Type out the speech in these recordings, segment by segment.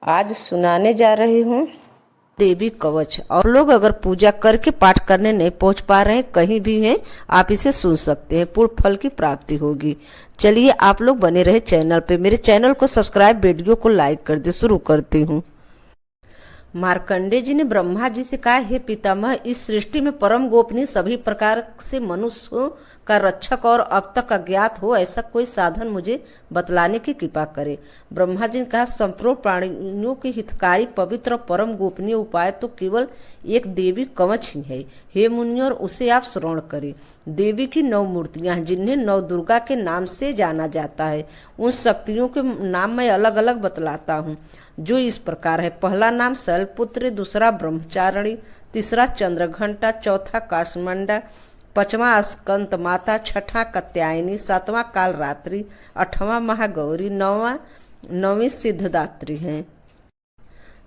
आज सुनाने जा रही हूँ देवी कवच। और लोग अगर पूजा करके पाठ करने नहीं पहुंच पा रहे हैं, कहीं भी हैं, आप इसे सुन सकते हैं, पूर्ण फल की प्राप्ति होगी। चलिए आप लोग बने रहे चैनल पे, मेरे चैनल को सब्सक्राइब, वीडियो को लाइक कर दे। शुरू करती हूँ। मार्कंडे जी ने ब्रह्मा जी से कहा, हे पितामह, इस सृष्टि में परम गोपनीय सभी प्रकार से मनुष्यों का रक्षक और अब तक अज्ञात हो ऐसा कोई साधन मुझे बतलाने की कृपा करे। ब्रह्मा जी ने कहा, संपूर्ण प्राणियों के हितकारी पवित्र और परम गोपनीय उपाय तो केवल एक देवी कवच ही है। हे मुनियों, उसे आप श्रवण करें। देवी की 9 मूर्तियां हैं जिन्हें 9 दुर्गा के नाम से जाना जाता है। उन शक्तियों के नाम मैं अलग अलग बतलाता हूँ, जो इस प्रकार है। पहला नाम शैलपुत्री, दूसरा ब्रह्मचारिणी, तीसरा चंद्रघंटा, चौथा काशमंडा, पांचवा स्कंद माता, छठा कात्यायनी, सातवां कालरात्रि, आठवां महागौरी, नौवीं सिद्धदात्री है।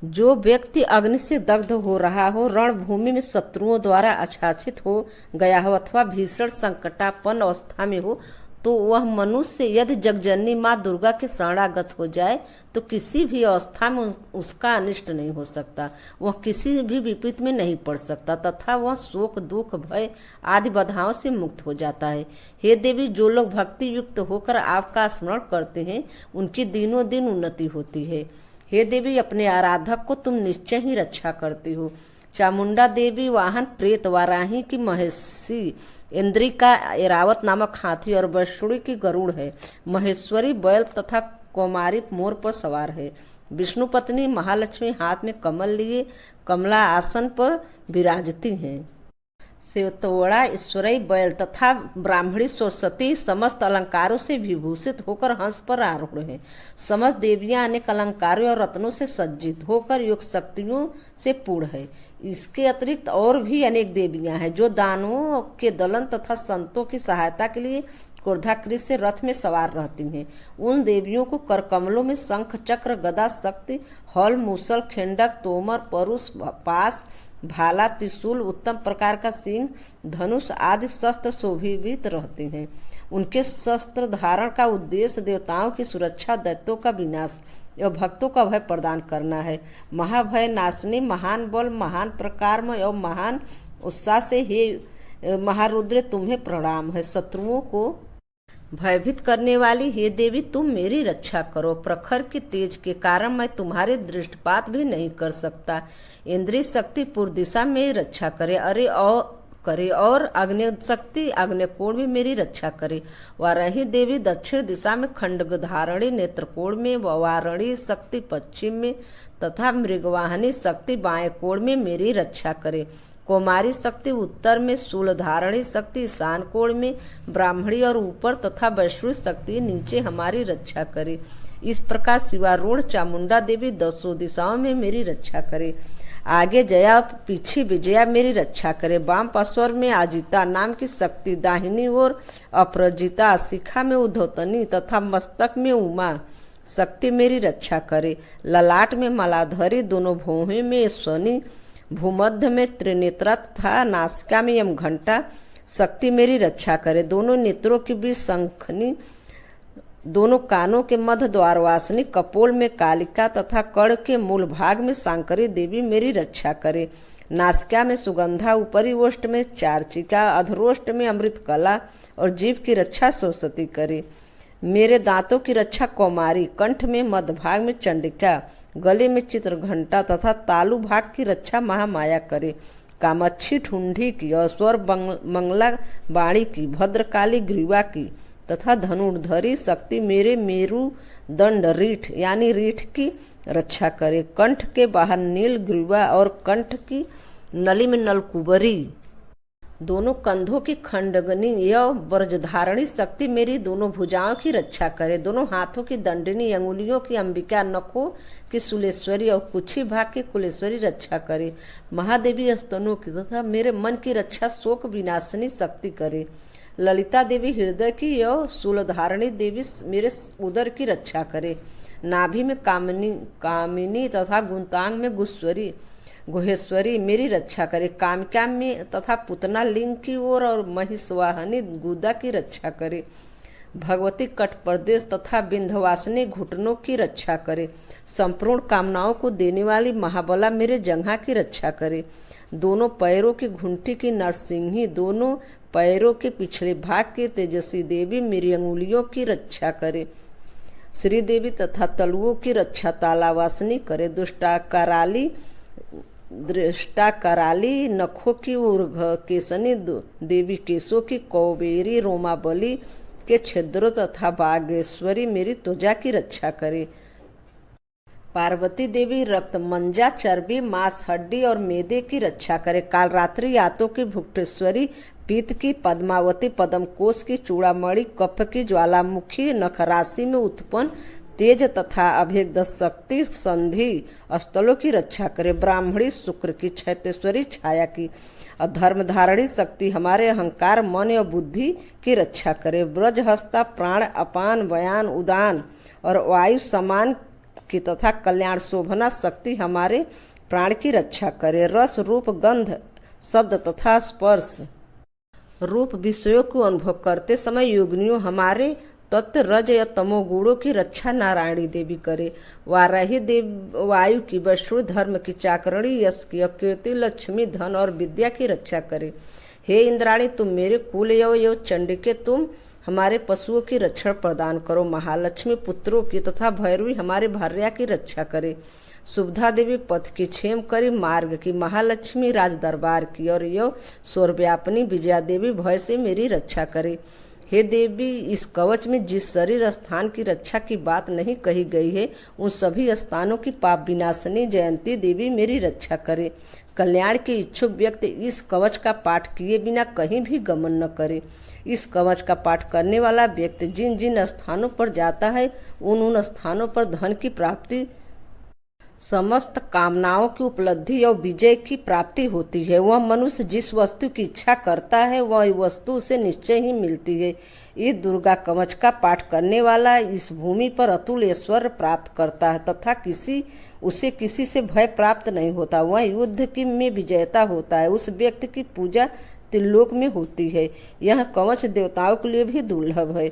जो व्यक्ति अग्नि से दग्ध हो रहा हो, रणभूमि में शत्रुओं द्वारा आच्छादित हो गया हो अथवा भीषण संकटापन्न अवस्था में हो, तो वह मनुष्य यदि जगजननी माँ दुर्गा के शरणागत हो जाए तो किसी भी अवस्था में उसका अनिष्ट नहीं हो सकता, वह किसी भी विपत्ति में नहीं पड़ सकता तथा वह शोक, दुख, भय आदि बाधाओं से मुक्त हो जाता है। हे देवी, जो लोग भक्ति युक्त होकर आपका स्मरण करते हैं उनकी दिनों दिन उन्नति होती है। हे देवी, अपने आराधक को तुम निश्चय ही रक्षा करती हो। चामुंडा देवी वाहन प्रेत वाराही की महेशी, इंद्री का एरावत नामक हाथी और वैष्णवी की गरुड़ है। महेश्वरी बैल तथा कौमारी मोर पर सवार है। विष्णु पत्नी महालक्ष्मी हाथ में कमल लिए कमला आसन पर विराजती हैं। सेवतोड़ा ईश्वरी बैल तथा ब्राह्मणी सरस्वती समस्त अलंकारों से विभूषित होकर हंस पर आरूढ़ है। समस्त देवियां अनेक अलंकारों और रत्नों से सज्जित होकर योग शक्तियों से पूर्ण है। इसके अतिरिक्त और भी अनेक देवियां हैं जो दानवों के दलन तथा संतों की सहायता के लिए क्रोधाकृत से रथ में सवार रहती हैं। उन देवियों को करकमलों में शंख, चक्र, गदा, शक्ति, हल, मूसल, खेंडक, तोमर, परुष, पास, भाला, त्रिशूल, उत्तम प्रकार का सिंह, धनुष आदि शस्त्र शोभित रहते हैं। उनके शस्त्र धारण का उद्देश्य देवताओं की सुरक्षा, दैत्यों का विनाश एवं भक्तों का भय प्रदान करना है। महाभय नाशनी, महान बल, महान प्रकार एवं महान उत्साह से हे महारुद्र तुम्हें प्रणाम है। शत्रुओं को भयभीत करने वाली हे देवी, तुम मेरी रक्षा करो। प्रखर की तेज के कारण मैं तुम्हारे दृष्टिपात भी नहीं कर सकता। इंद्रिय शक्ति पूर्व दिशा में रक्षा करे और आग्नेय शक्ति आग्नेय कोण में मेरी रक्षा करे। वाराही देवी दक्षिण दिशा में, खंडधारणी नेत्रकोण में, वारणी शक्ति पश्चिम में तथा मृगवाहिनी शक्ति बाएं कोण में मेरी रक्षा करे। कौमारी शक्ति उत्तर में, शूलधारणी शक्ति ईशान कोण में, ब्राह्मणी और ऊपर तथा वैष्णवी शक्ति नीचे हमारी रक्षा करे। इस प्रकार शिवारूढ़ चामुंडा देवी 10 दिशाओं में मेरी रक्षा करे। आगे जया, पीछे विजया मेरी रक्षा करे। वाम पार्श्व में आजिता नाम की शक्ति, दाहिनी ओर अपराजिता, शिखा में उद्धवतनी तथा मस्तक में उमा शक्ति मेरी रक्षा करे। ललाट में मालाधरी, दोनों भौहें में स्वनी, भूमध्य में त्रिनेत्रा तथा नासिका में यमघंटा शक्ति मेरी रक्षा करे। दोनों नेत्रों के बीच शंखनी, दोनों कानों के मध्य द्वारवासिनी, कपोल में कालिका तथा कड़ के मूल भाग में सांकरी देवी मेरी रक्षा करे। नासिका में सुगंधा, ऊपरी ओष्ठ में चारचिका, अधरोष्ठ में अमृत कला और जीभ की रक्षा सरस्वती करे। मेरे दांतों की रक्षा कौमारी, कंठ में मध्य भाग में चंडिका, गले में चित्रघंटा तथा तालु भाग की रक्षा महामाया करे। कामाक्षी ठुंडी की और स्वर मंगला बाणी की, भद्रकाली ग्रीवा की तथा धनुर्धरी शक्ति मेरे मेरु दंड रीठ यानी रीठ की रक्षा करे। कंठ के बाहर नील ग्रीवा और कंठ की नली में नलकुबरी, दोनों कंधों की खंडगनी यह ब्रजधारणी शक्ति मेरी दोनों भुजाओं की रक्षा करे। दोनों हाथों की दंडनी, अंगुलियों की अंबिका, नखों की सुलेश्वरी और कुछी भाग की कुलेश्वरी रक्षा करे। महादेवी स्तनों की तथा मेरे मन की रक्षा शोक विनाशिनी शक्ति करे। ललिता देवी हृदय की यह शूलधारणी देवी मेरे उदर की रक्षा करे। नाभि में कामिनी तथा गुंतांग में गुहेश्वरी मेरी रक्षा करे। कामिका में तथा पुतना लिंग की ओर और महिषवाहनी गुदा की रक्षा करे। भगवती कठ प्रदेश तथा विंध्यवासिनी घुटनों की रक्षा करे। संपूर्ण कामनाओं को देने वाली महाबला मेरे जंघा की रक्षा करे। दोनों पैरों की घुंटी की नरसिंही, दोनों पैरों के पिछले भाग की तेजस्वी देवी मेरी अंगुलियों की रक्षा करे। श्री देवी तथा तलुओं की रक्षा तालावासिनी करे। दृष्टा कराली नखों की ऊर्घ केसनी देवी केशों की कौबेरी रोमाबली के छिद्रों तथा बागेश्वरी मेरी त्वचा की रक्षा करे। पार्वती देवी रक्त मंजा चर्बी मांस हड्डी और मेदे की रक्षा करे। कालरात्रि यातों की भुक्टेश्वरी पीत की पद्मावती पद्म कोश की चूड़ामणि कफ की ज्वालामुखी नखराशि में उत्पन्न तेज तथा अभेद शक्ति संधि स्थलों की रक्षा करे। ब्राह्मणी शुक्र की छैतेश्वरी छाया की धर्मधारणी शक्ति हमारे अहंकार मन और बुद्धि की रक्षा करे। ब्रजहस्ता प्राण अपान व्यान उदान और वायु समान की तथा कल्याण शोभना शक्ति हमारे प्राण की रक्षा करे। रस रूप गंध शब्द तथा स्पर्श रूप विषयों को अनुभव करते समय योगिनियों हमारे तत्व रज या तमोगुणों की रक्षा नारायणी देवी करे। वाराही देव वायु की वशु धर्म की चाकरणी यश की कीर्ति लक्ष्मी धन और विद्या की रक्षा करे। हे इंद्राणी तुम मेरे कुल यव चंडिके तुम हमारे पशुओं की रक्षण प्रदान करो। महालक्ष्मी पुत्रों की तथा भैरवी हमारे भार्या की रक्षा करे। सुविधा देवी पथ की क्षेम करी मार्ग की। महालक्ष्मी राज दरबार की और यव स्वर्व्यापिनी विजया देवी भय से मेरी रक्षा करे। हे देवी इस कवच में जिस शरीर स्थान की रक्षा की बात नहीं कही गई है उन सभी स्थानों की पाप विनाशनी जयंती देवी मेरी रक्षा करे। कल्याण के इच्छुक व्यक्ति इस कवच का पाठ किए बिना कहीं भी गमन न करे। इस कवच का पाठ करने वाला व्यक्ति जिन जिन स्थानों पर जाता है उन स्थानों पर धन की प्राप्ति समस्त कामनाओं की उपलब्धि और विजय की प्राप्ति होती है। वह मनुष्य जिस वस्तु की इच्छा करता है वह वस्तु उसे निश्चय ही मिलती है। इस दुर्गा कवच का पाठ करने वाला इस भूमि पर अतुल ऐश्वर्य प्राप्त करता है तथा उसे किसी से भय प्राप्त नहीं होता। वह युद्ध की में विजेता होता है। उस व्यक्ति की पूजा त्रिलोक में होती है। यह कवच देवताओं के लिए भी दुर्लभ है।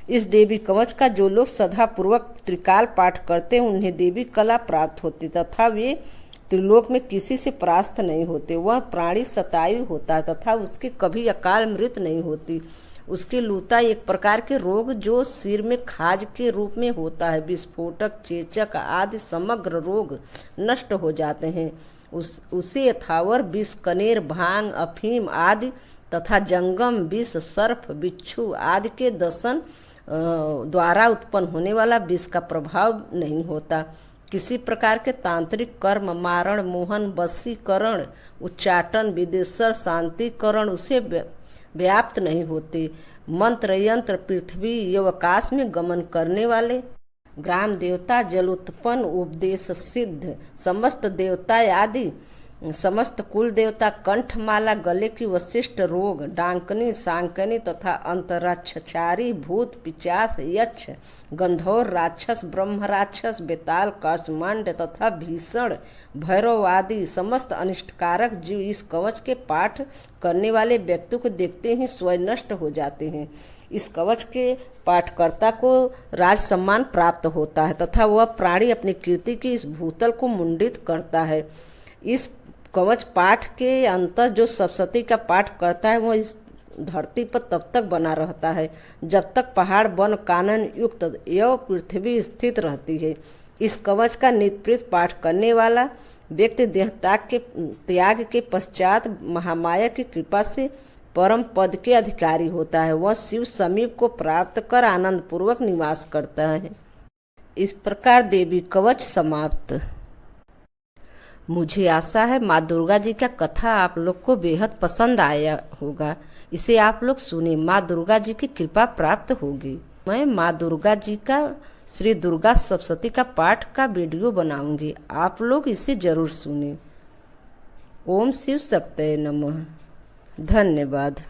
इस देवी कवच का जो लोग सदा पूर्वक त्रिकाल पाठ करते हैं उन्हें देवी कला प्राप्त होती तथा वे त्रिलोक में किसी से परास्त नहीं होते। वह प्राणी शतायु होता है तथा उसकी कभी अकाल मृत्यु नहीं होती। उसकी लूता एक प्रकार के रोग जो सिर में खाज के रूप में होता है। विस्फोटक चेचक आदि समग्र रोग नष्ट हो जाते हैं। उसे यथावर विष कनेर भांग अफीम आदि तथा जंगम विष सर्प बिच्छू आदि के दसन द्वारा उत्पन्न होने वाला विष का प्रभाव नहीं होता। किसी प्रकार के तांत्रिक कर्म मारण मोहन वशीकरण उच्चाटन विदेशर शांतिकरण उसे व्याप्त नहीं होते। मंत्र यंत्र पृथ्वी एवं आकाश में गमन करने वाले ग्राम देवता जल उत्पन्न उपदेश सिद्ध समस्त देवता आदि समस्त कुल देवता कंठमाला गले की वशिष्ठ रोग डांकनी सांकनी तथा अंतराक्षचारी भूत पिचास यक्ष गंधौर राक्षस ब्रह्म राक्षस बेताल कष्मांड तथा भीषण भैरव आदि समस्त अनिष्टकारक जीव इस कवच के पाठ करने वाले व्यक्तियों को देखते ही स्वयं नष्ट हो जाते हैं। इस कवच के पाठकर्ता को राज सम्मान प्राप्त होता है तथा वह प्राणी अपनी कीर्ति की इस भूतल को मुंडित करता है। इस कवच पाठ के अंतर जो सप्तशती का पाठ करता है वह इस धरती पर तब तक बना रहता है जब तक पहाड़ वन कानन युक्त एवं पृथ्वी स्थित रहती है। इस कवच का नित्य पाठ करने वाला व्यक्ति त्याग के पश्चात महामाया की कृपा से परम पद के अधिकारी होता है। वह शिव समीप को प्राप्त कर आनंद पूर्वक निवास करता है। इस प्रकार देवी कवच समाप्त। मुझे आशा है माँ दुर्गा जी का कथा आप लोग को बेहद पसंद आया होगा। इसे आप लोग सुने, माँ दुर्गा जी की कृपा प्राप्त होगी। मैं माँ दुर्गा जी का श्री दुर्गा सप्तशती का पाठ का वीडियो बनाऊंगी, आप लोग इसे जरूर सुने। ओम शिव शक्तये नमः। धन्यवाद।